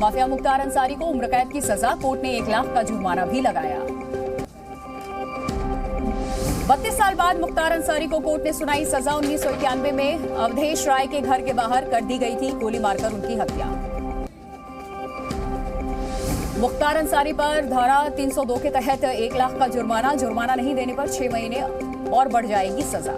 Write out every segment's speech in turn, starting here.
Mafia Mukhtar Ansari को उम्र कैद की सजा, कोर्ट ने 1 लाख का जुर्माना भी लगाया। 32 साल बाद मुख्तार अंसारी को कोर्ट ने सुनाई सजा। 1991 में अवधेश राय के घर के बाहर कर दी गई थी गोली मारकर उनकी हत्या। मुख्तार अंसारी पर धारा 302 के तहत 1 लाख का जुर्माना नहीं देने पर 6 महीने और बढ़ जाएगी सजा।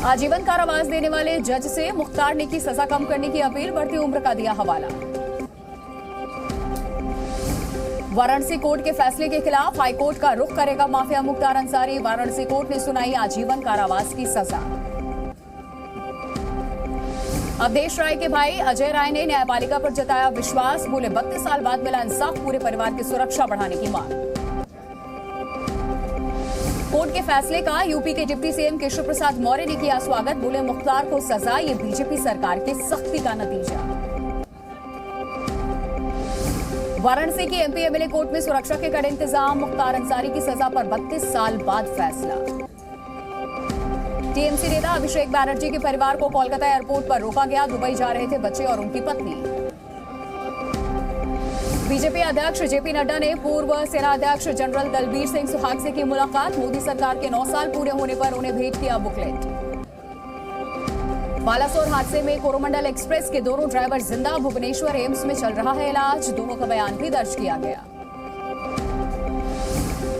आजीवन कारावास देने वाले जज से मुख्तार ने की सजा कम करने की अपील, बढ़ती उम्र का दिया हवाला। वाराणसी कोर्ट के फैसले के खिलाफ हाईकोर्ट का रुख करेगा माफिया मुख्तार अंसारी। वाराणसी कोर्ट ने सुनाई आजीवन कारावास की सजा। अवधेश राय के भाई अजय राय ने न्यायपालिका पर जताया विश्वास, बोले 32 साल बाद मिला इंसाफ, पूरे परिवार की सुरक्षा बढ़ाने की मांग। कोर्ट के फैसले का यूपी के डिप्टी सीएम केशव प्रसाद मौर्य ने किया स्वागत, बोले मुख्तार को सजा, ये बीजेपी सरकार की सख्ती का नतीजा। वाराणसी की एमपी एमएलए कोर्ट में सुरक्षा के कड़े इंतजाम, मुख्तार अंसारी की सजा पर 32 साल बाद फैसला। टीएमसी नेता अभिषेक बैनर्जी के परिवार को कोलकाता एयरपोर्ट पर रोका गया, दुबई जा रहे थे बच्चे और उनकी पत्नी। बीजेपी अध्यक्ष जेपी नड्डा ने पूर्व सेना अध्यक्ष जनरल दलबीर सिंह सुहाग से की मुलाकात, मोदी सरकार के 9 साल पूरे होने पर उन्हें भेंट किया बुकलेट। बालासोर हादसे में कोरोमंडल एक्सप्रेस के दोनों ड्राइवर जिंदा, भुवनेश्वर एम्स में चल रहा है इलाज, दोनों का बयान भी दर्ज किया गया।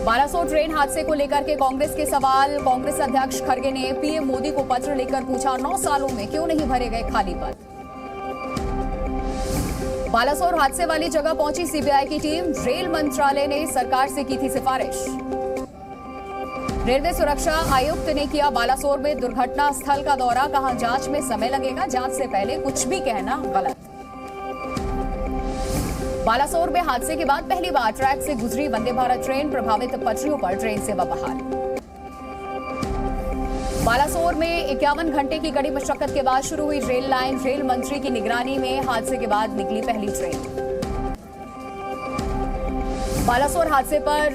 बालासोर ट्रेन हादसे को लेकर के कांग्रेस के सवाल, कांग्रेस अध्यक्ष खड़गे ने पीएम मोदी को पत्र लिखकर पूछा 9 सालों में क्यों नहीं भरे गए खाली पद। बालासोर हादसे वाली जगह पहुंची सीबीआई की टीम, रेल मंत्रालय ने सरकार से की थी सिफारिश। रेलवे सुरक्षा आयुक्त ने किया बालासोर में दुर्घटना स्थल का दौरा, कहा जांच में समय लगेगा, जांच से पहले कुछ भी कहना गलत। बालासोर में हादसे के बाद पहली बार ट्रैक से गुजरी वंदे भारत ट्रेन, प्रभावित पटरियों पर ट्रेन सेवा बहाल। बालासोर में 51 घंटे की कड़ी मशक्कत के बाद शुरू हुई रेल लाइन, रेल मंत्री की निगरानी में हादसे के बाद निकली पहली ट्रेन। बालासोर हादसे पर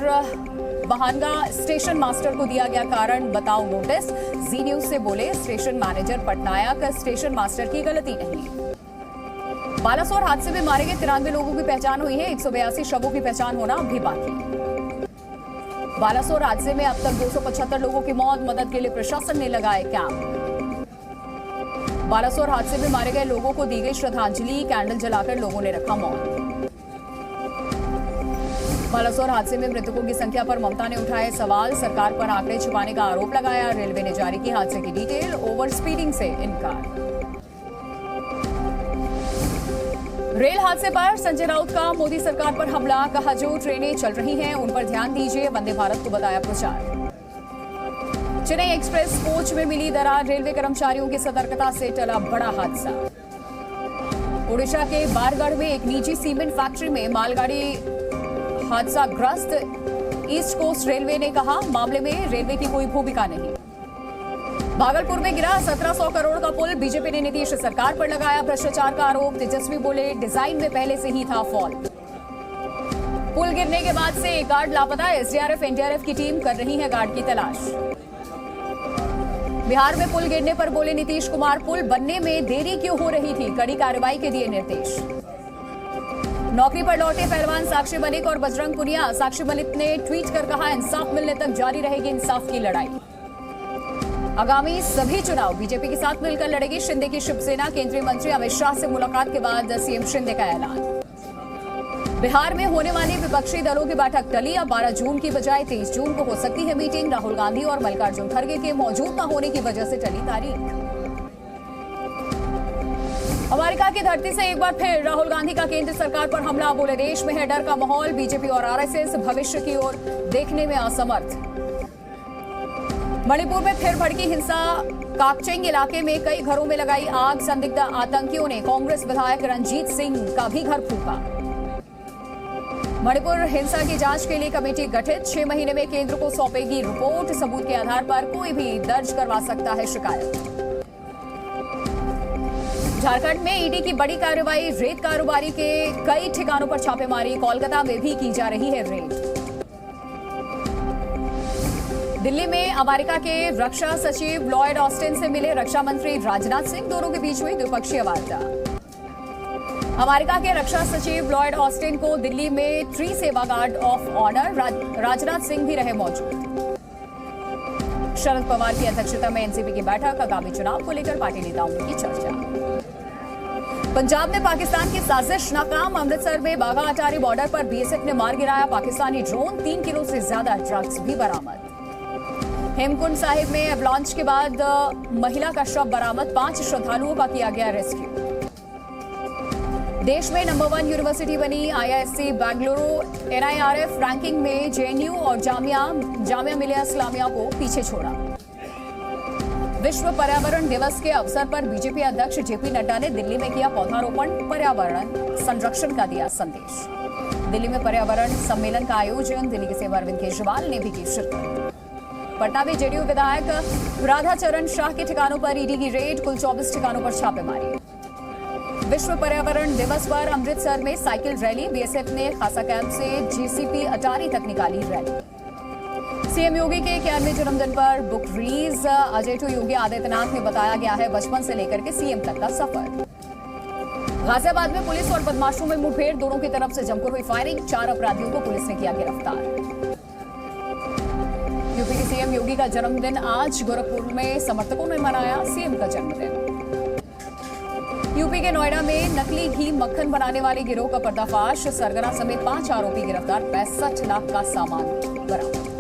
बहानगा स्टेशन मास्टर को दिया गया कारण बताओ नोटिस, जी न्यूज से बोले station manager Patnaik, station master की गलती नहीं। बालासोर हादसे में मारे गए 93 लोगों की पहचान हुई है, 182 शवों की पहचान होना अभी बाकी। बालासोर हादसे में अब तक 275 लोगों की मौत, मदद के लिए प्रशासन ने लगाए कैंप। बालासोर हादसे में मारे गए लोगों को दी गई श्रद्धांजलि, कैंडल जलाकर लोगों ने रखा मौन। बालासोर हादसे में मृतकों की संख्या पर ममता ने उठाए सवाल, सरकार पर आंकड़े छुपाने का आरोप लगाया, रेलवे ने जारी की हादसे की डिटेल, ओवर स्पीडिंग से इनकार। रेल हादसे पर संजय राउत का मोदी सरकार पर हमला, कहा जो ट्रेनें चल रही हैं उन पर ध्यान दीजिए, वंदे भारत को बताया प्रचार। चेन्नई एक्सप्रेस कोच में मिली दरार, रेलवे कर्मचारियों की सतर्कता से टला बड़ा हादसा। ओडिशा के बारगढ़ में एक निजी सीमेंट फैक्ट्री में मालगाड़ी हादसा ग्रस्त, ईस्ट कोस्ट रेलवे ने कहा मामले में रेलवे की कोई भूमिका नहीं। भागलपुर में गिरा 1700 करोड़ का पुल, बीजेपी ने नीतीश सरकार पर लगाया भ्रष्टाचार का आरोप, तेजस्वी बोले डिजाइन में पहले से ही था फॉल्ट। पुल गिरने के बाद से एक गार्ड लापता, एसडीआरएफ एनडीआरएफ की टीम कर रही है गार्ड की तलाश। बिहार में पुल गिरने पर बोले नीतीश कुमार पुल बनने में देरी क्यों हो रही थी, कड़ी कार्रवाई के दिए निर्देश। नौकरी पर लौटे पहलवान साक्षी मलिक और बजरंग पुनिया, साक्षी मलिक ने ट्वीट कर कहा इंसाफ मिलने तक जारी रहेगी इंसाफ की लड़ाई। आगामी सभी चुनाव बीजेपी के साथ मिलकर लड़ेगी शिंदे की शिवसेना, केंद्रीय मंत्री अमित शाह से मुलाकात के बाद सीएम शिंदे का ऐलान। बिहार में होने वाली विपक्षी दलों की बैठक टली, अब 12 जून की बजाय 23 जून को हो सकती है मीटिंग, राहुल गांधी और मल्लिकार्जुन खड़गे के मौजूद न होने की वजह से टली तारीख। अमेरिका की धरती से एक बार फिर राहुल गांधी का केंद्र सरकार पर हमला, बोले देश में है डर का माहौल, बीजेपी और आरएसएस भविष्य की ओर देखने में असमर्थ। मणिपुर में फिर भड़की हिंसा, काकचेंग इलाके में कई घरों में लगाई आग, संदिग्ध आतंकियों ने कांग्रेस विधायक रंजीत सिंह का भी घर फूंका। मणिपुर हिंसा की जांच के लिए कमेटी गठित, 6 महीने में केंद्र को सौंपेगी रिपोर्ट, सबूत के आधार पर कोई भी दर्ज करवा सकता है शिकायत। झारखंड में ईडी की बड़ी कार्रवाई, रेत कारोबारी के कई ठिकानों पर छापेमारी, कोलकाता में भी की जा रही है रेड। दिल्ली में अमेरिका के रक्षा सचिव लॉयड ऑस्टिन से मिले रक्षा मंत्री राजनाथ सिंह, दोनों के बीच हुई द्विपक्षीय वार्ता। अमेरिका के रक्षा सचिव लॉयड ऑस्टिन को दिल्ली में ट्री सेवा guard of honour Rajnath Singh भी रहे मौजूद। शरद पवार की अध्यक्षता में एनसीपी की बैठक, आगामी चुनाव को लेकर पार्टी नेताओं में की चर्चा। पंजाब में पाकिस्तान की साजिश नाकाम, अमृतसर में बाघा अटारी बॉर्डर पर बीएसएफ ने मार गिराया पाकिस्तानी ड्रोन, 3 किलो से ज्यादा ड्रग्स भी बरामद। हेमकुंड साहिब में एवलांच के बाद महिला का शव बरामद, 5 श्रद्धालुओं का किया गया रेस्क्यू। देश में नंबर 1 यूनिवर्सिटी बनी आईआईएससी बेंगलुरु, एनआईआरएफ रैंकिंग में जेएनयू और जामिया मिलिया इस्लामिया को पीछे छोड़ा। विश्व पर्यावरण दिवस के अवसर पर बीजेपी अध्यक्ष जेपी नड्डा ने दिल्ली में किया पौधारोपण, पर्यावरण संरक्षण का दिया संदेश। दिल्ली में पर्यावरण सम्मेलन का आयोजन, दिल्ली के सीएम अरविंद केजरीवाल ने भी की शिरकत। पटना में जेडीयू विधायक राधाचरण शाह के ठिकानों पर ईडी की रेड, कुल 24 ठिकानों पर छापेमारी। विश्व पर्यावरण दिवस पर अमृतसर में साइकिल रैली, बीएसएफ ने खासा कैंप से जीसीपी अटारी तक निकाली रैली। सीएम योगी के 91वें जन्मदिन पर book release, Ajay to Yogi Adityanath में बताया गया है बचपन से लेकर के सीएम तक का सफर। गाजियाबाद में पुलिस और बदमाशों में मुठभेड़, दोनों की तरफ से जमकर हुई फायरिंग, 4 अपराधियों को पुलिस ने किया गिरफ्तार। यूपी के सीएम योगी का जन्मदिन आज, गोरखपुर में समर्थकों ने मनाया सीएम का जन्मदिन। यूपी के नोएडा में नकली घी मक्खन बनाने वाले गिरोह का पर्दाफाश, सरगना समेत 5 आरोपी गिरफ्तार, 65 लाख का सामान बरामद।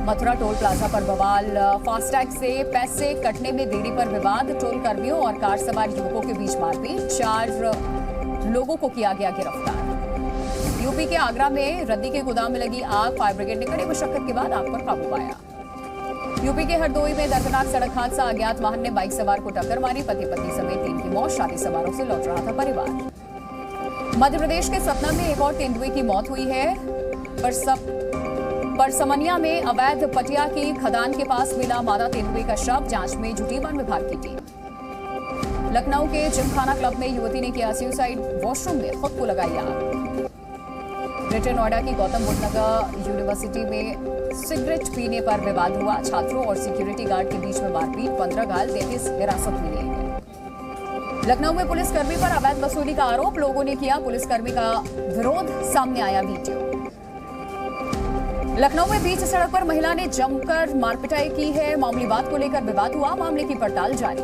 मथुरा टोल प्लाजा पर बवाल, फास्टैग से पैसे कटने में देरी पर विवाद, टोल कर्मियों और कार सवार युवकों के बीच मारपीट, 4 लोगों को किया गया गिरफ्तार। यूपी के आगरा में रद्दी के गोदाम में लगी आग, फायर ब्रिगेड ने कड़ी मशक्कत के बाद आग पर काबू पाया। यूपी के हरदोई में दर्दनाक सड़क हादसा, अज्ञात वाहन ने बाइक सवार को टक्कर मारी, पति पत्नी समेत 3 की मौत, शादी समारोह से लौट रहा था परिवार। मध्य प्रदेश के सतना में एक और तेंदुए की मौत हुई है, परसमनिया में अवैध पटिया की खदान के पास मिला मादा तेंदुए का शव, जांच में जुटी वन विभाग की टीम। लखनऊ के जिमखाना क्लब में युवती ने किया सुसाइड, वॉशरूम में खुद को लगाई आग। ग्रेटर नोएडा की गौतम बुद्ध नगर यूनिवर्सिटी में सिगरेट पीने पर विवाद हुआ, छात्रों और सिक्योरिटी गार्ड के बीच में मारपीट, 15 घायल, 33 हिरासत में लिए गए। लखनऊ में पुलिसकर्मी पर अवैध वसूली का आरोप, लोगों ने किया पुलिसकर्मी का विरोध, सामने आया वीडियो। लखनऊ में बीच सड़क पर महिला ने जमकर मारपिटाई की है, मामूली बात को लेकर विवाद हुआ, मामले की पड़ताल जारी।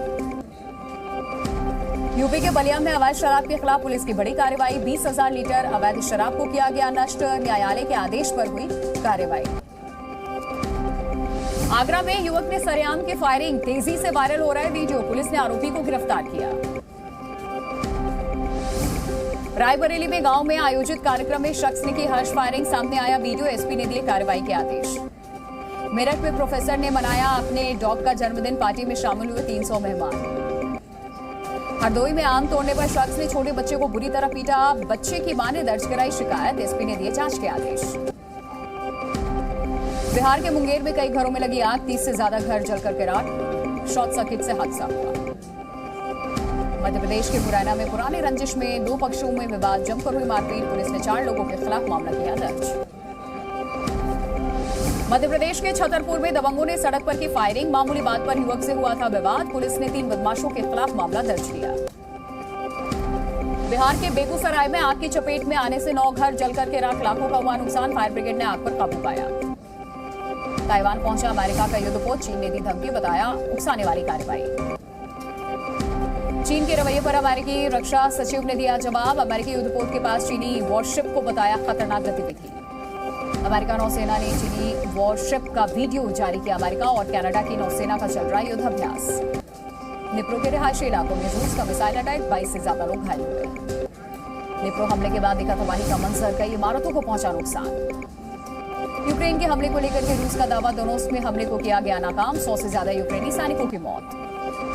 यूपी के बलिया में अवैध शराब के खिलाफ पुलिस की बड़ी कार्रवाई, 20,000 लीटर अवैध शराब को किया गया नष्ट, न्यायालय के आदेश पर हुई कार्रवाई। आगरा में युवक ने सरेआम की फायरिंग, तेजी से वायरल हो रहा है वीडियो, पुलिस ने आरोपी को गिरफ्तार किया। रायबरेली में गांव में आयोजित कार्यक्रम में शख्स ने की हर्ष फायरिंग, सामने आया वीडियो, एसपी ने दिए कार्रवाई के आदेश। मेरठ में प्रोफेसर ने मनाया अपने डॉग का जन्मदिन, पार्टी में शामिल हुए 300 मेहमान। हरदोई में आम तोड़ने पर शख्स ने छोटे बच्चे को बुरी तरह पीटा, बच्चे की मां ने दर्ज कराई शिकायत, एसपी ने दिए जांच के आदेश। बिहार के मुंगेर में कई घरों में लगी आग, 30 से ज्यादा घर जलकर के राख, शॉर्ट सर्किट से हादसा हुआ। मध्य प्रदेश के मुरैना में पुराने रंजिश में 2 पक्षों में विवाद, जमकर हुई मारपीट, पुलिस ने 4 लोगों के खिलाफ मामला किया दर्ज। मध्य प्रदेश के छतरपुर में दबंगों ने सड़क पर की फायरिंग, मामूली बात पर युवक से हुआ था विवाद, पुलिस ने 3 बदमाशों के खिलाफ मामला दर्ज किया। बिहार के बेगूसराय में आग की चपेट में आने से 9 घर जलकर के राख, लाखों का हुआ नुकसान, फायर ब्रिगेड ने आग पर काबू पाया। ताइवान पहुंचा अमेरिका का युद्धपोत, चीन ने दी धमकी, बताया उकसाने वाली कार्रवाई। चीन के रवैये पर अमेरिकी रक्षा सचिव ने दिया जवाब, अमेरिकी युद्धपोत के पास चीनी वॉरशिप को बताया खतरनाक गतिविधि। अमेरिका नौसेना ने चीनी वॉरशिप का वीडियो जारी किया, अमेरिका और कनाडा की नौसेना का चल रहा युद्धाभ्यास। निप्रो के रिहायशी इलाकों में रूस का मिसाइल अटैक, 22 से ज्यादा लोग घायल हुए। निप्रो हमले के बाद दिखा तबाही का मंजर, कई इमारतों को पहुंचा नुकसान। यूक्रेन के हमले को लेकर के रूस का दावा, दोनों में हमले को किया गया नाकाम, 100 से ज्यादा यूक्रेनी सैनिकों की मौत।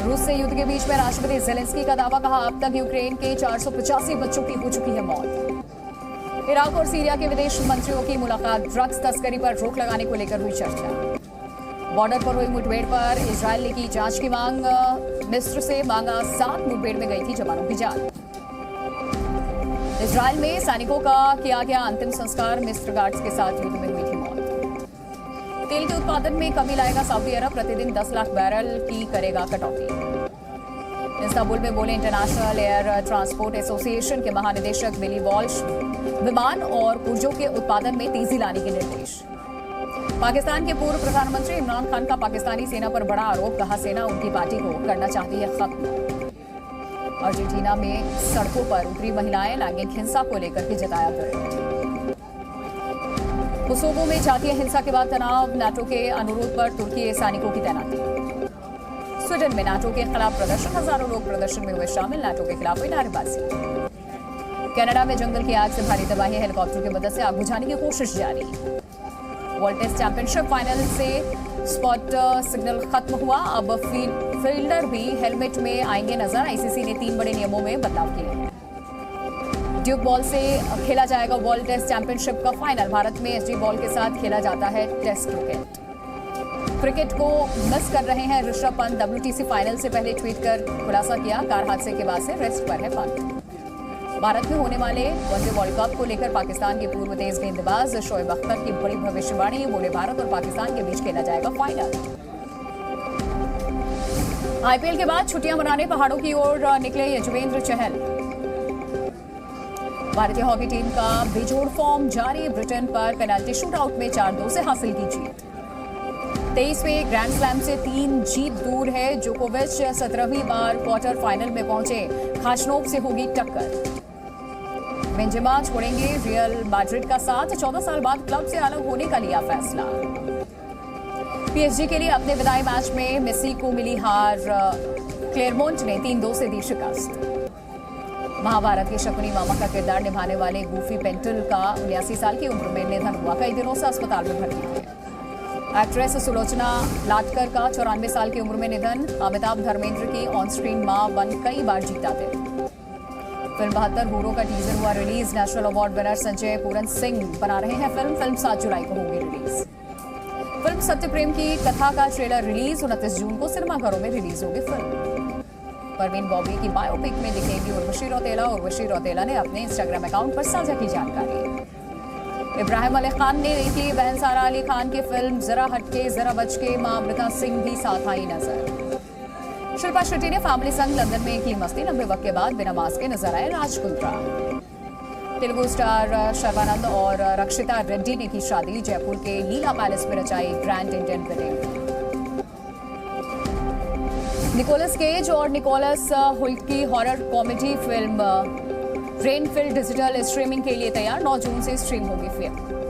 रूस से युद्ध के बीच में राष्ट्रपति जेलेंस्की का दावा, कहा अब तक यूक्रेन के 485 बच्चों की हो चुकी है मौत। इराक और सीरिया के विदेश मंत्रियों की मुलाकात, ड्रग्स तस्करी पर रोक लगाने को लेकर हुई चर्चा। बॉर्डर पर हुई मुठभेड़ पर इजरायल ने की जांच की मांग, मिस्र से मांगा 7 मुठभेड़ में गई थी जवानों की जान। इजरायल में सैनिकों का किया गया अंतिम संस्कार, मिस्र गार्ड्स के साथ युद्ध में हुई थी मौत। तेल के उत्पादन में कमी लाएगा सऊदी अरब, प्रतिदिन 10 लाख बैरल की करेगा कटौती। इस्तांबुल में बोले इंटरनेशनल एयर ट्रांसपोर्ट एसोसिएशन के महानिदेशक विली वॉल्श। विमान और पुर्जों के उत्पादन में तेजी लाने के निर्देश। पाकिस्तान के पूर्व प्रधानमंत्री इमरान खान का पाकिस्तानी सेना पर बड़ा आरोप, कहा सेना उनकी पार्टी को करना चाहती है खत्म। अर्जेंटीना में सड़कों पर उतरी महिलाएं, लैंगिक हिंसा को लेकर के जताया विरोध। कोसोवो में जातीय हिंसा के बाद तनाव, नाटो के अनुरोध पर तुर्की सैनिकों की तैनाती। स्वीडन में नाटो के खिलाफ प्रदर्शन, हजारों लोग प्रदर्शन में हुए शामिल, नाटो के खिलाफ हुई नारेबाजी। कनाडा में जंगल की आग से भारी तबाही, हेलीकॉप्टर की मदद से आग बुझाने की कोशिश जारी। वर्ल्ड टेस्ट चैंपियनशिप फाइनल से स्पॉट सिग्नल खत्म हुआ, अब फील्डर भी हेलमेट में आएंगे नजर। आईसीसी ने 3 बड़े नियमों में बदलाव किए हैं। ड्यूक बॉल से खेला जाएगा वर्ल्ड टेस्ट चैंपियनशिप का फाइनल। भारत में एसडी बॉल के साथ खेला जाता है टेस्ट क्रिकेट को मिस कर रहे हैं ऋषभ पंत। WTC फाइनल से पहले ट्वीट कर खुलासा किया, कार हादसे के बाद से रेस्ट पर है पंत। भारत में होने वाले वनडे वर्ल्ड कप को लेकर पाकिस्तान के पूर्व तेज गेंदबाज शोएब अख्तर की बड़ी भविष्यवाणी, बोले भारत और पाकिस्तान के बीच खेला जाएगा फाइनल। आईपीएल के बाद छुट्टियां मनाने पहाड़ों की ओर निकले यजुवेंद्र चहल। भारतीय हॉकी टीम का बेजोड़ फॉर्म जारी, ब्रिटेन पर पेनल्टी शूटआउट में 4-2 से हासिल की जीत। 23वें ग्रैंड स्लैम से 3 जीत दूर है जोकोविच, 17वीं बार क्वार्टर फाइनल में पहुंचे, खाशनोव से होगी टक्कर। बेंजेमा छोड़ेंगे रियल मैड्रिड का साथ, 14 साल बाद क्लब से अलग होने का लिया फैसला। पीएसजी के लिए अपने विदाई मैच में मेसी को मिली हार, क्लेरमोंट ने 3-2 से दी शिकस्त। महाभारत के शकुनी मामा का किरदार निभाने वाले गूफी पेंटल का 79 साल की उम्र में निधन हुआ, कई दिनों से अस्पताल में भर्ती थे। एक्ट्रेस सुलोचना लाटकर का 94 साल की उम्र में निधन, अमिताभ धर्मेंद्र की ऑन स्क्रीन मां बन कई बार जीता थे। फिल्म 72 हूरों का टीजर हुआ release, national award winner Sanjay Pooran Singh बना रहे हैं फिल्म 7 जुलाई को होगी रिलीज। फिल्म सत्य प्रेम की कथा का ट्रेलर रिलीज, 29 जून को सिनेमाघरों में रिलीज होगी फिल्म। परवीन बॉबी की बायोपिक में दिखेगी उर्वशी रौतेला। उर्वशी रौतेला ने अपने इंस्टाग्राम अकाउंट पर साझा की जानकारी। इब्राहिम अली खान ने देख ली बहन सारा अली खान की फिल्म जरा हटके जरा बचके, मां अमृता सिंह भी साथ आई नजर। शिल्पा शेट्टी ने फैमिली संग लंदन में की मस्ती, लंबे वक्त के बाद बिना मास्क के नजर आए राजकुंद्रा। तेलुगु स्टार शर्वानंद और रक्षिता रेड्डी ने की शादी, जयपुर के लीला पैलेस में रचाई grand Indian wedding. Nicolas Cage और निकोलस हुल्ट की horror comedy film Renfield digital streaming के लिए तैयार, 9 जून से स्ट्रीम होगी फिल्म।